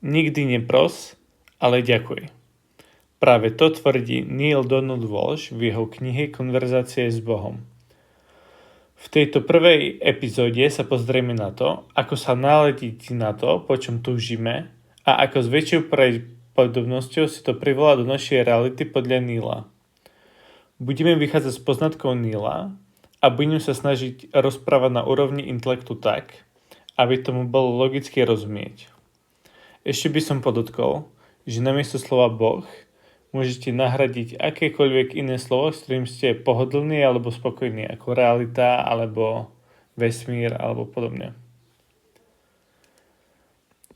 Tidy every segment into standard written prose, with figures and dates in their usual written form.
Nikdy nepros, ale ďakuj. Práve to tvrdí Neale Donald Walsch v jeho knihe Konverzácie s Bohom. V tejto prvej epizóde sa pozrieme na to, ako sa naladiť na to, po čom túžime a ako s väčšou pravdepodobnosťou si to privolá do našej reality podľa Neala. Budeme vychádzať z poznatkov Neala a budeme sa snažiť rozprávať na úrovni intelektu tak, aby tomu bolo logicky rozumieť. Ešte by som podotkol, že namiesto slova Boh môžete nahradiť akékoľvek iné slovo, s ktorým ste pohodlní alebo spokojní, ako realita, alebo vesmír, alebo podobne.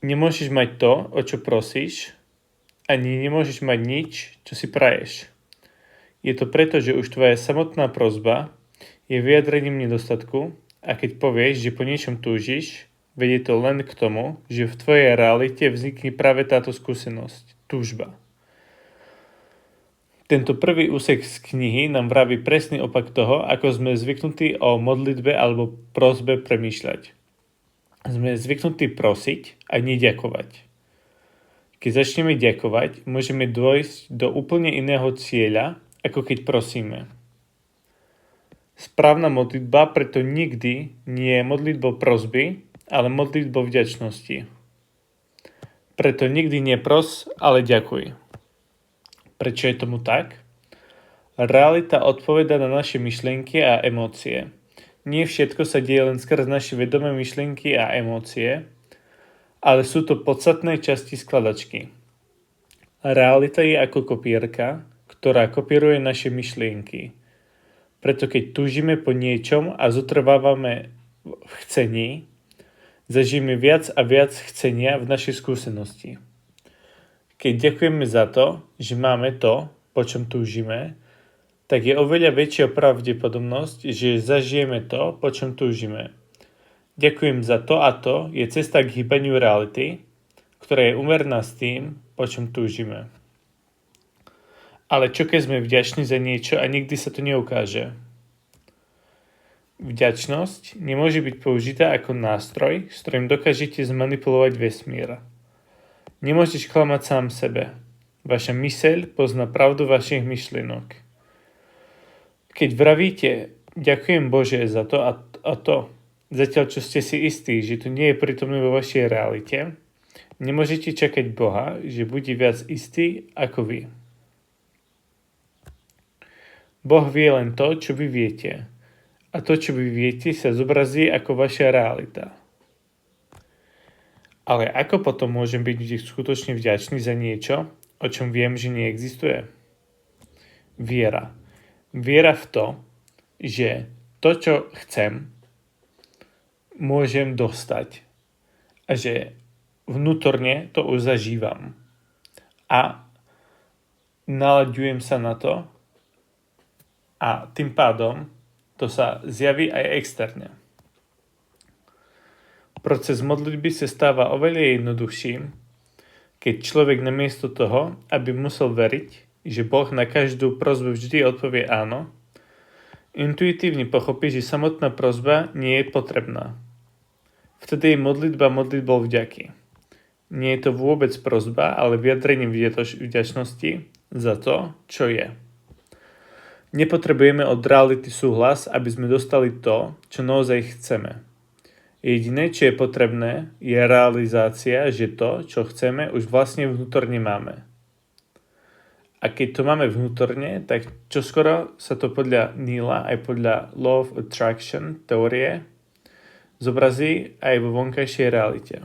Nemôžeš mať to, o čo prosíš, ani nemôžeš mať nič, čo si praješ. Je to preto, že už tvoja samotná prosba je vyjadrením nedostatku a keď povieš, že po niečom túžiš, vedie to len k tomu, že v tvojej realite vznikne práve táto skúsenosť, túžba. Tento prvý úsek z knihy nám vraví presný opak toho, ako sme zvyknutí o modlitbe alebo prosbe premýšľať. Sme zvyknutí prosiť a neďakovať. Keď začneme ďakovať, môžeme dôjsť do úplne iného cieľa, ako keď prosíme. Správna modlitba preto nikdy nie je modlitbou prosby, ale modlitbou vďačnosti. Preto nikdy nepros, ale ďakuj. Prečo je tomu tak? Realita odpoveda na naše myšlienky a emócie. Nie všetko sa deje len skrz naše vedomé myšlienky a emócie, ale sú to podstatné časti skladačky. Realita je ako kopírka, ktorá kopíruje naše myšlienky. Preto keď túžime po niečom a zotrvávame v chcení, zažijeme viac a viac chcenia v našej skúsenosti. Keď ďakujeme za to, že máme to, po čom túžime, tak je oveľa väčšia pravdepodobnosť, že zažijeme to, po čom túžime. Ďakujem za to a to je cesta k hýbaniu reality, ktorá je úmerná s tým, po čom túžime. Ale čo keď sme vďační za niečo a nikdy sa to neukáže? Vďačnosť nemôže byť použitá ako nástroj, s ktorým dokážete zmanipulovať vesmír. Nemôžeš klamať sám sebe. Vaša myseľ pozná pravdu vašich myšlienok. Keď vravíte, ďakujem Bože za to a to, zatiaľ čo ste si istí, že to nie je prítomné vo vašej realite, nemôžete čakať Boha, že bude viac istý ako vy. Boh vie len to, čo vy viete. A to, čo vy viete, sa zobrazí ako vaša realita. Ale ako potom môžem byť skutočne vďačný za niečo, o čom viem, že neexistuje? Viera. Viera v to, že to, čo chcem, môžem dostať. A že vnútorne to už zažívam. A nalaďujem sa na to a tým pádom to sa zjaví aj externe. Proces modlitby sa stáva oveľa jednoduchším, keď človek namiesto toho, aby musel veriť, že Boh na každú prosbu vždy odpovie áno, intuitívne pochopí, že samotná prosba nie je potrebná. Vtedy je modlitba modlitbou vďaky. Nie je to vôbec prosba, ale vyjadrenie vďačnosti za to, čo je. Nepotrebujeme od reality súhlas, aby sme dostali to, čo naozaj chceme. Jediné, čo je potrebné, je realizácia, že to, čo chceme, už vlastne vnútorne máme. A keď to máme vnútorne, tak čoskoro sa to podľa Neala aj podľa Law of Attraction teórie zobrazí aj vo vonkajšej realite.